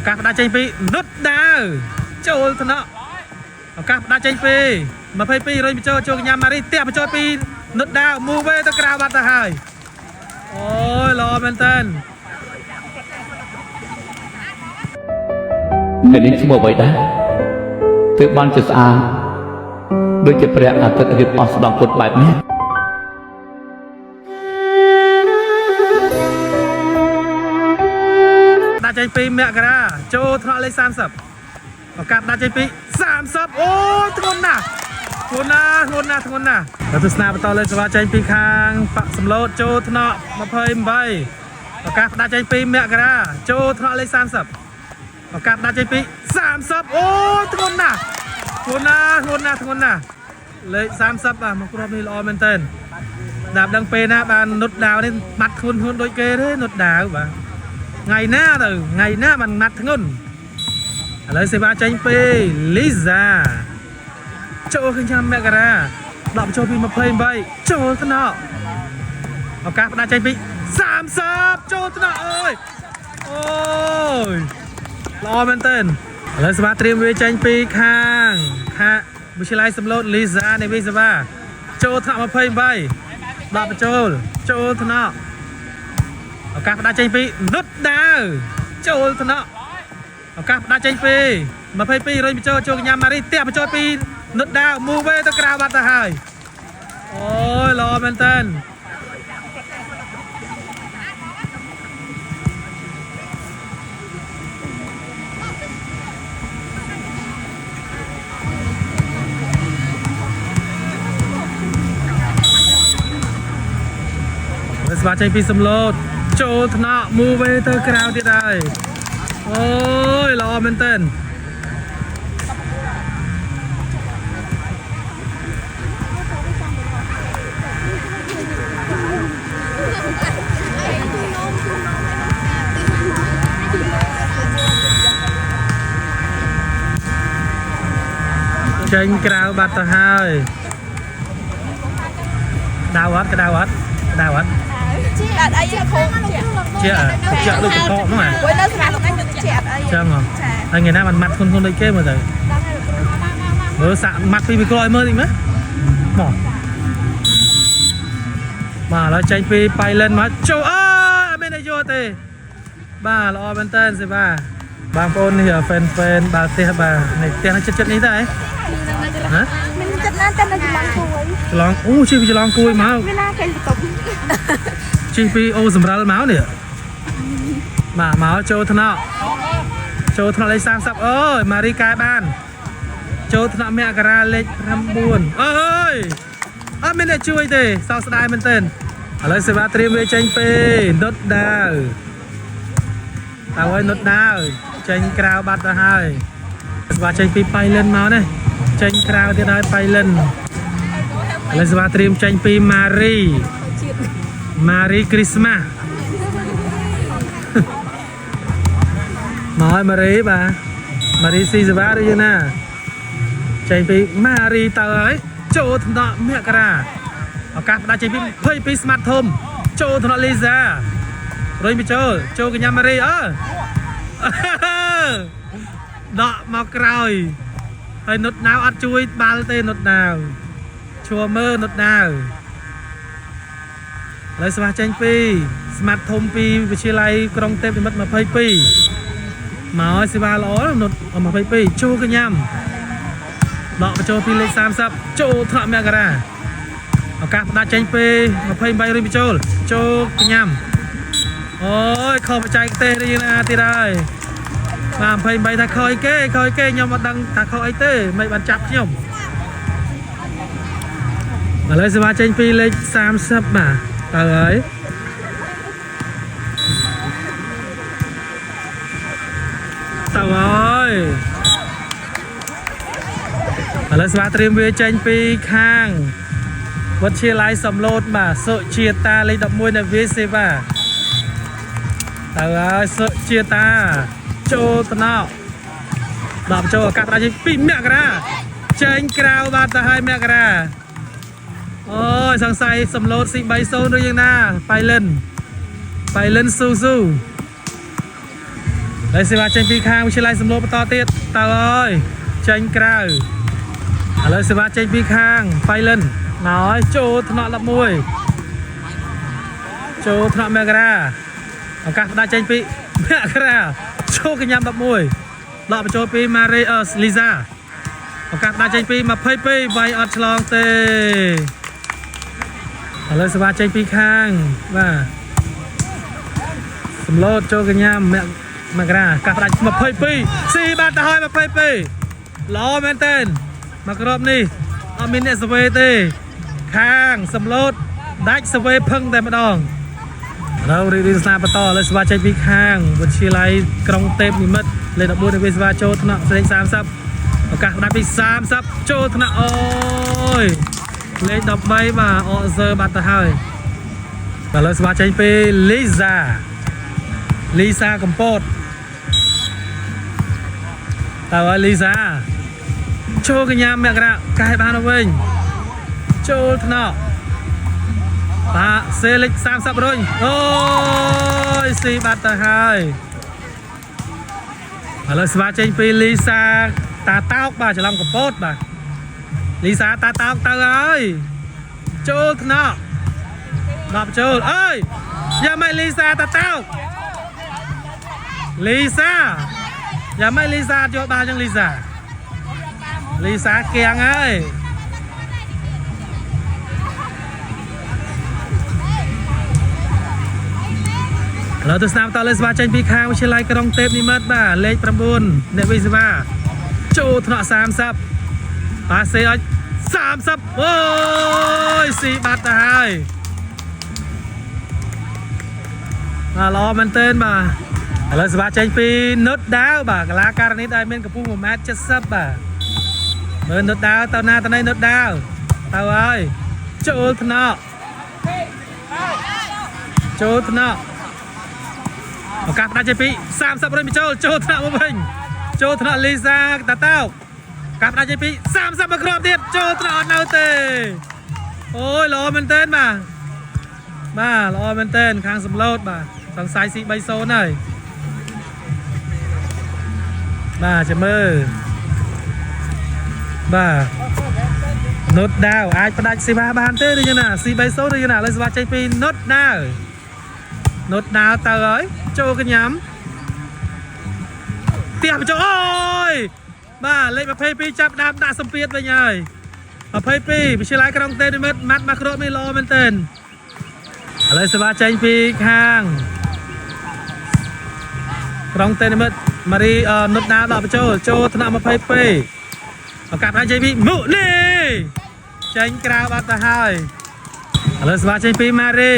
các đã tranh pi nút đá châu thân nọ các đã tranh pi mà phê pi rồi cho nhà mà đi tiệm cho pi nút đá mua về ta cào bát ta hai ôi lo bên tên cái này chúng vậy đó từ ban chữ a đôi chữ bẹt là từ việc ở sòng cột bài nhé đã tranh pi mẹ cả ra châu thọ lấy 30 các đã tranh pi 30អូធ្ងន់ណាស់ធ្ងន់ណាស់แล้วទស្សនាបន្តលើសេវាចេញពីខាងបាក់សំឡូតចូលថ្នាក់28ឱកាសដាក់ចេញពីមករាចូលថ្នាក់លេខ30ឱកាសដាក់ចេញពី30អូធ្ងន់ណាស់លេខ30បាទមកគ្រាប់នេះល្អមែនតើដាក់ដឹងពេលណាបាននុតដាវនេះបាត់ធ្ងន់ដូចគេទេនុតដាវបាទថ្ងៃណាมันមាត់ធ្ងន់ឥឡូវសេវាចេញពីលីសាចូលឃើញចាំមករាដាក់ចូលពី28ចូលថ្នាក់ឱកាសដាក់ចេញពី30ចូលថ្នាក់អើយអូយល្អមែនតើឥឡូវសេវាត្រៀមវាចេញពីខាងវិទ្យាល័យសំឡូតលីសានៃវិសេវាចូលថ្នាក់28ដាក់បញ្ចូលថ្នាក់ឱកាសដាក់ចេញពីនុតដាវចូលថ្នាក់ឱកាសដាក់ចេញពី22រុញបញ្ចូលកញ្ញាម៉ារីផ្ទះបញ្ចូលពីនុតដាវមូវេទៅក្រៅបាត់ទៅហើយអូយល្អមែនតើស្វាចេញពីសំឡូតចូលថ្នាក់មូវេទៅក្រៅទៀតហើយអូយល្អមែនតើចេញក្រៅបាត់ទៅហើយដៅអត់ជាអត់អីខូចជាដូចកកហ្នឹងអាមួយនៅស្រាប់ហ្នឹងដូចជាអត់អីចឹងហ៎ហើយថ្ងៃណាมันម៉ាត់ធ្ងន់ដូចគេមើលទៅមើលសាក់ម៉ាត់ពីមីក្រូឲ្យមើលតិចមើលមកបាទឥឡូវចេញពីប៉ៃលិនមកចូលអើយអត់មានអីយកទេបាទល្អមែនតើសេវាបងប្អូននេះហ្វេនបាល់ផ្ទះបាទនេះផ្ទះចិត្តនេះតើហ៎មានចិត្តណាតែនៅច្រឡងគួយជីពីច្រឡងគួយមកវាណាគេបន្ទប់ជីពីអូសម្រាលមកនេះបាទមកចូលថ្នាក់លេខ30អើយម៉ារីកែបានចូលថ្នាក់មករាលេខ9អើយអត់មានអ្នកជួយទេសោកស្ដាយមែនទែនឥឡូវសេវាត្រៀមវាចេញពីនុតដាវតើឲ្យនុតដាវចេញក្រៅបាត់ទៅហើយសេវាចេញពីប៉ៃលិនមកនេះចេញក្រៅទៀតហើយប៉ៃលិនឥឡូវសេវាត្រៀមចេញពីម៉ារីគ្រីស្មាស់មកឲ្យម៉ារីបាទម៉ារីស៊ីសេវាឬយ៉ាងណាចេញពីម៉ារីទៅហើយចូលថ្នាក់មករាឱកាសផ្ដាច់ចេញពី22ស្មាត់ធំចូលថ្នាក់លីសារុញបញ្ចូលកញ្ញាម៉ារីដកមកក្រោយហើយនុតដាវអត់ជួយបាល់ទេនុតដាវឈួរមើលនុតដាវហើយស្វាចេញពីស្មាត់ធំពីវិទ្យាល័យក្រុងទេពនិមិត្ត22មកឲ្យសេវាល្អនុត22ចូលកញ្ញាដកបញ្ចូលពីលេខ30ចូលថ្នាក់មករាឱកាសផ្ដាច់ចេញពី28រុញបញ្ចូលកញ្ញាអូយខុសបច្ចេកទេសរៀងណាទៀតហើយបាទ28ថាខុសអីគេខ្ញុំអត់ដឹងថាខុសអីទេមិនបានចាប់ខ្ញុំឥឡូវសេវាចេញពីលេខ30បាទទៅហើយឥឡូវសេវាត្រៀមវាចេញពីខាងវិទ្យាល័យសំឡូតបាទសុជាតាលេខ11នៅវាសេវាទៅហើយសុជាតាចូលថ្នាក់ដល់ចូលឱកាសដាក់ចេញពីមករាចេញក្រៅបាត់ទៅហើយមករាអូយសង្ស័យសំឡូតស៊ី30ឬយ៉ាងណាប៉ៃលិនស៊ូ ហើយសេវាចេញពីខាងវិទ្យាល័យសំឡូតបន្តទៀតតើអើយចេញក្រៅឥឡូវសេវាចេញពីខាង Pilot ហើយចូលថ្នាក់11ចូលថ្នាក់មករាឱកាសផ្ដាច់ចេញពីមករាចូលកញ្ញាំ11ដកបញ្ចូលពី Marie Lisa ឱកាសផ្ដាច់ចេញពី22វាយអត់ឆ្លងទេឥឡូវសេវាចេញពីខាងបាទសំឡូតចូលកញ្ញាំមករាឱកាសផ្ដាច់22ស៊ីបាត់ទៅហើយ22ល្អមែនតើមកគ្រាប់នេះអត់មានអ្នកសវេទេខាងសំឡូតដាច់សវេផឹងតែម្ដងเรารีวิวสนามបន្តលើស្វាចេញពីខាងវិទ្យាល័យក្រុងទេពនិមិត្តលេខ14នៃវិស្វាចូលថ្នាក់លេខ30ឱកាសផ្ដាច់ពី30ចូលថ្នាក់អូយលេខ13បាទអសើបាត់ទៅហើយឥឡូវស្វាចេញពីលីសាកំពតតើលីសាចូលកញ្ញាមករាកែបានទៅវិញចូលថ្នាក់បាទសេលេខ30រុញអូយស៊ីបាត់ទៅហើយឥឡូវស្វាចេញពីលីសាតាតោកបាទច្រឡំកំពតបាទលីសាតាតោកទៅហើយចូលថ្នាក់ដល់ចូលអើយយ៉ាម៉ៃលីសាតាតោកលីសាយ៉ាម៉ៃលីសាយកបានចឹងលីសាគៀងហើយឥឡូវទៅស្នាមតលេស្វាចេញពីខាងវិទ្យាល័យក្រុងទេពនិមិត្តបាទលេខ9អ្នកវិស្វាចូលថ្នាក់30បាទសេឲ្យ30អូយស៊ីបាត់ទៅហើយបាទល្អមែនទែនបាទឥឡូវស្វាចេញពីនុតដាវបាទកីឡាករនេះដែលមានកម្ពស់ 1.70 ម៉ែត្របាទមើលនុតដាវទៅណាទៅណីនុតដាវទៅហើយចូលថ្នាក់ឱកាសផ្ដាច់ចេញពី30រុញបញ្ចូលថ្នាក់មកវិញចូលថ្នាក់លីសាតាតោកកាប់ផ្ដាច់ចេញពី30មកគ្រាប់ទៀតចូលថ្នាក់អត់នៅទេអូយល្អមែនទែនបាទល្អមែនទែនខាងសំឡូតបាទសង្ស័យស៊ី3-0ហើយបាទចាំមើលបាទនុតដាវអាចផ្ដាច់សេវាបានទេឬយ៉ាងណាស៊ី3-0ឬយ៉ាងណាឥឡូវសេវាចេញពីនុតដាវទៅហើយចូលកញ្ញាំផ្ទះបញ្ចូលអូយបាទលេខ22ចាប់ដើមដាក់សម្ពាធវិញហើយ22វិទ្យាល័យក្រុងទេពនិមិត្តម៉ាត់មកគ្រាប់នេះល្អមែនទែនឥឡូវសេវាចេញពីខាងក្រុងទេពនិមិត្តម៉ារីនុតដាវដាក់បញ្ចូលថ្នាក់22ឱកាសផ្ដាច់ចេញពីមុនីចេញក្រៅបាត់ទៅហើយឥឡូវសេវាចេញពីម៉ារី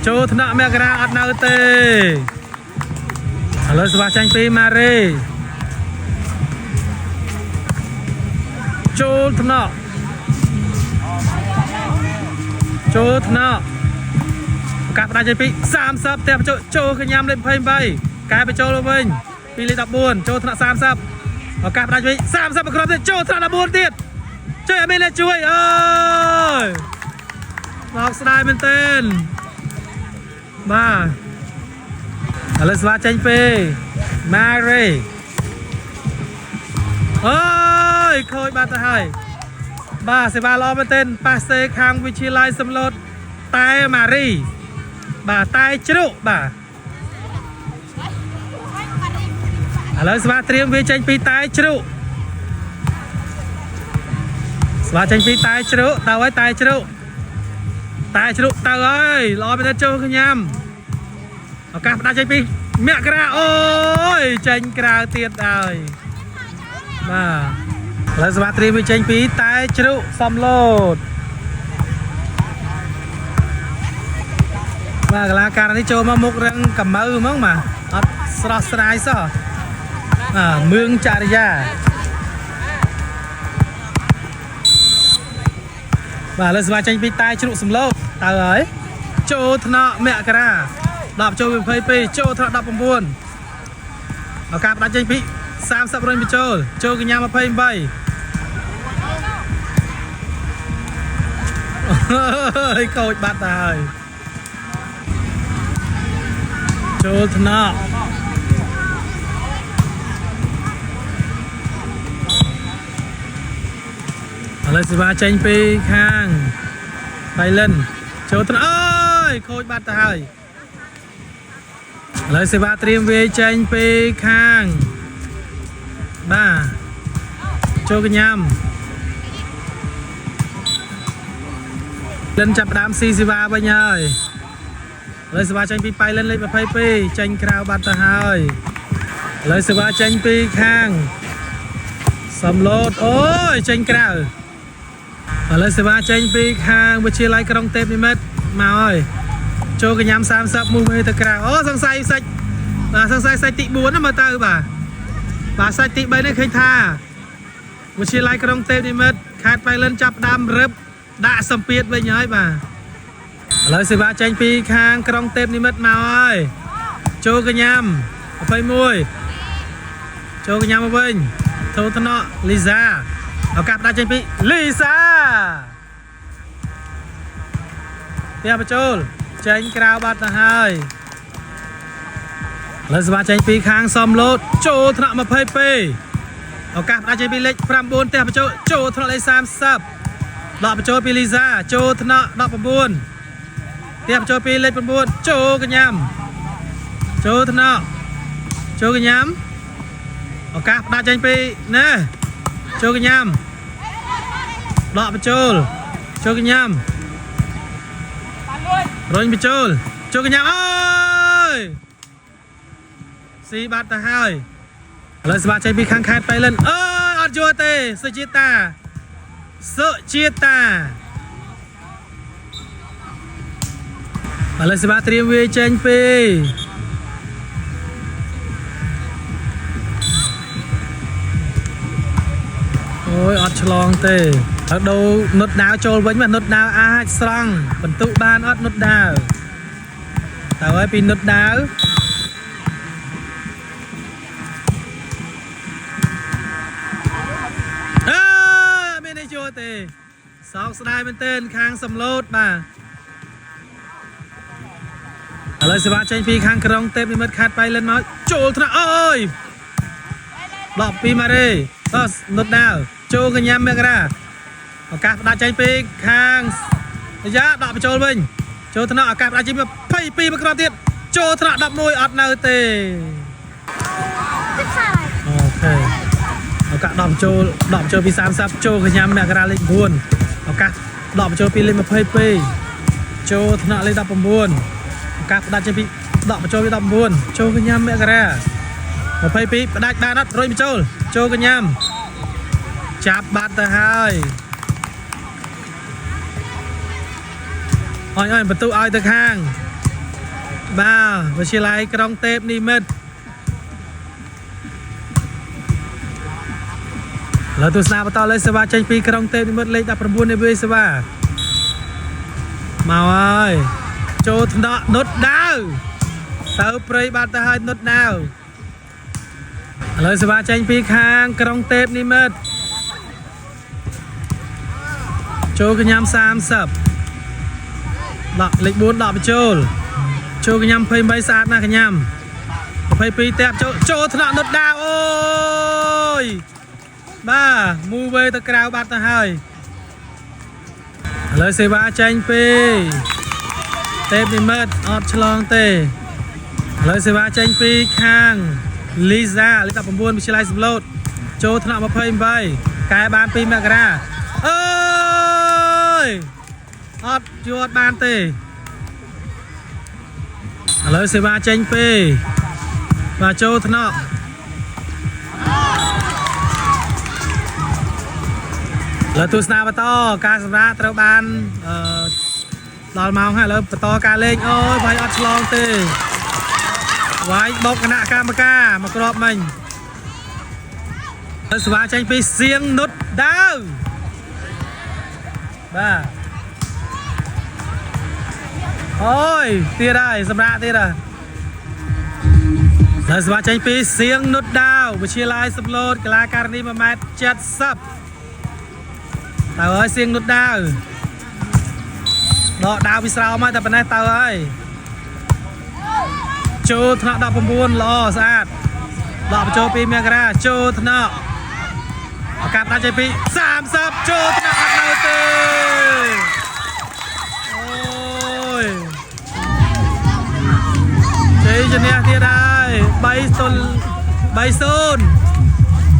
ចូលថ្នាក់មករាអត់នៅទេឥឡូវស្វាចេញពីម៉ារីចូលថ្នាក់ឱកាសផ្ដាច់ចេញពី30ផ្ទះបញ្ចូលកញ្ញាំលេខ28កែបញ្ចូលទៅវិញពីលេខ14ចូលថ្នាក់30ឱកាសផ្ដាច់វិញ30មកគ្រាប់ទៀតចូលថ្នាក់14ទៀតជួយអត់មានអ្នកជួយអើយមកស្ដាយមែនទែនបាទឥឡូវស្វាចេញពីម៉ារីអូយខូចបាត់ទៅហើយបាទសេវាល្អមែនទែនប៉ាសេខាងវិទ្យាល័យសំឡូតតែម៉ារីបាទតែជ្រុកបាទឥឡូវស្វាត្រៀមវាចេញពីតែជ្រុកស្វាចេញពីតែជ្រុកទៅហើយតែជ្រុកទៅហើយល្អមែនទេចូលកញ្ញាំឱកាសផ្ដាច់ចេញពីមករាអូយចេញក្រៅទៀតហើយបាទឥឡូវស្វាត្រៀមវាចេញពីតែជ្រុកសំឡូតបាទកីឡាករនេះចូលមកមុខរឹងកម្មៅហ្មងបាទអត់ស្រស់ស្រាយសោះមឿងចរិយាបាទឥឡូវស្វាចេញពីតែជ្រុកសំឡូតទៅហើយចូលថ្នាក់មករា10ចូល22ចូលថ្នាក់19ឱកាសផ្ដាច់ចេញពី30រុញបញ្ចូលកញ្ញា28ហើយកូចបាត់ទៅហើយ ចូលថ្នាក់ឥឡូវសេវាចេញពីខាងបៃលិនចូលថ្នាក់អើយខូចបាត់ទៅហើយឥឡូវសេវាត្រៀមវាចេញពីខាងបាទចូលកញ្ញាំលិនចាប់ដើមស៊ីសេវាវិញហើយឥឡូវសេវាចេញពីប៉ៃលិនលេខ22ចេញក្រៅបាត់ទៅហើយឥឡូវសេវាចេញពីខាងសំឡូតអូយចេញក្រៅឥឡូវសេវាចេញពីខាងវិទ្យាល័យក្រុងទេពនិមិត្តមកហើយចូលកញ្ញាំ30មូសទៅក្រៅអូសង្ស័យសាច់បាទសង្ស័យសាច់ទី4ណាមើលទៅបាទសាច់ទី3នេះឃើញថាវិទ្យាល័យក្រុងទេពនិមិត្តខេត្តប៉ៃលិនចាប់ដើមរឹបដាក់សម្ពាធវិញហើយបាទឥឡូវសេវាចេញពីខាងក្រុងទេពនិមិត្តមកហើយចូលកញ្ញាំ21ចូលកញ្ញាំមកវិញធូថ្នាក់លីសាឱកាសដាក់ចេញពីលីសាទៀតបញ្ចូលចេញក្រៅបាត់ទៅហើយឥឡូវសេវាចេញពីខាងសំឡូតចូលថ្នាក់22ឱកាសដាក់ចេញពីលេខ9ទៀតបញ្ចូលចូលថ្នាក់លេខ30ដកបញ្ចូលពីលីសាចូលថ្នាក់19ទៀតបញ្ចូលពីលេខ9ចូលកញ្ញាំចូលថ្នាក់ចូលកញ្ញាំឱកាសដាក់ចេញពីណែចូលកញ្ញាំដកបញ្ចូលចូលកញ្ញាំរុញបញ្ចូលចូលកញ្ញាំអើយស៊ីបាត់ទៅហើយឥឡូវស្បាចេញពីខាងខេត្តប៉ៃលិនអើយអត់យល់ទេសុជាតាឥឡូវសេវាត្រៀមវាចេញពីអូយអត់ឆ្លងទេហើយដូរនុតដាវចូលវិញមកនុតដាវអាចស្រង់បន្ទុកបានអត់នុតដាវតើហើយពីនុតដាវមាននេះចូលទេសោកស្ដាយមែនទែនខាងសំឡូតបាទឥឡូវសេវាចេញពីខាងក្រុងទេពនិមិត្តខេត្តប៉ៃលិនមកចូលថ្នាក់អើយដកពីម៉ារ៉េតោះនុតដាវចូលកញ្ញាំមករាឱកាសផ្ដាច់ចេញពីខាងយ៉ាដកបញ្ចូលវិញចូលថ្នាក់ឱកាសផ្ដាច់ចេញ22មួយគ្រាប់ទៀតចូលថ្នាក់11អត់នៅទេអូខេឱកាសដកបញ្ចូលពី30ចូលកញ្ញាំមករាលេខ9ឱកាសដកបញ្ចូលពីលេខ22ចូលថ្នាក់លេខ19ឱកាសផ្ដាច់ចេញពីដកបញ្ចូលពី19ចូលកញ្ញាំមករា22ផ្ដាច់បានអត់រុញបញ្ចូលកញ្ញាំចាប់បាត់ទៅហើយអញបន្ទុកឲ្យទៅខាងបាទវិទ្យាល័យក្រុងទេពនិមិត្តលើទស្សនាបន្តលេខសេវាចេញពីក្រុងទេពនិមិត្តលេខ19នៃវាសេវាមកហើយចូលថ្នាក់នុតដាវទៅព្រៃបាត់ទៅហើយនុតដាវឥឡូវសេវាចេញពីខាងក្រុងទេពនិមិត្តចូលកញ្ញាំ30ដកលេខ4ដកបញ្ចូលកញ្ញាំ28ស្អាតណាស់កញ្ញាំ22តាប់ចូលថ្នាក់នុតដាវអូយបាទមូវេទៅក្រៅបាត់ទៅហើយឥឡូវសេវាចេញពីទេពនិមិត្តអត់ឆ្លងទេឥឡូវសេវាចេញពីខាងលីសាលេខ19វិទ្យាល័យសំឡូតចូលថ្នាក់28កែបាន2មករាអើយអត់ជួតបានទេឥឡូវសេវាចេញពីបាទចូលថ្នាក់លើទស្សនាបន្តការសម្រាប់ត្រូវបានដល់ម៉ោងហើយឥឡូវបន្តការលេងអូយបាយអត់ឆ្លងទេវាយបោកគណៈកម្មការមកក្របមិញទៅស្វាចេញពីសៀងនុតដាវបាទអូយទៀតហើយសម្រាប់ទៀតហើយទៅស្វាចេញពីសៀងនុតដាវវិទ្យាល័យសំឡូតកីឡាករនី1.70 ម៉ែត្រទៅហើយសៀងនុតដាវដកដាវពីស្រោមហើយតែប៉ុណ្ណេះទៅហើយជ ចូលថ្នាក់19ល្អស្អាតដកបញ្ចូលពីមករាចូលថ្នាក់ឱកាសដាច់ចេញពី30ចូលថ្នាក់អត់នៅទេអូយជ័យជំនះទៀតហើយ3-0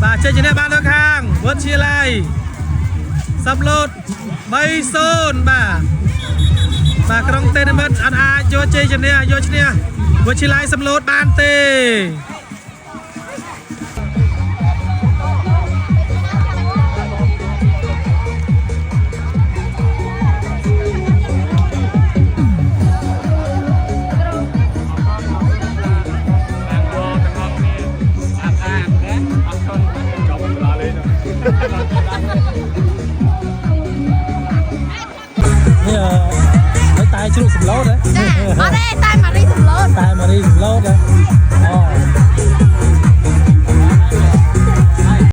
បាទជ័យជំនះបាននៅខាងវិទ្យាល័យសាប់ឡូត3-0បាទក្រុងទេនមិត្តអត់អាចយកជ័យជំនះយកឈ្នះវិទ្យាល័យសំឡូតបានទេតែជ្រូកសំឡូតហ៎អត់ទេតែម៉ារីសំឡូតតែម៉ារីសំឡូតហ៎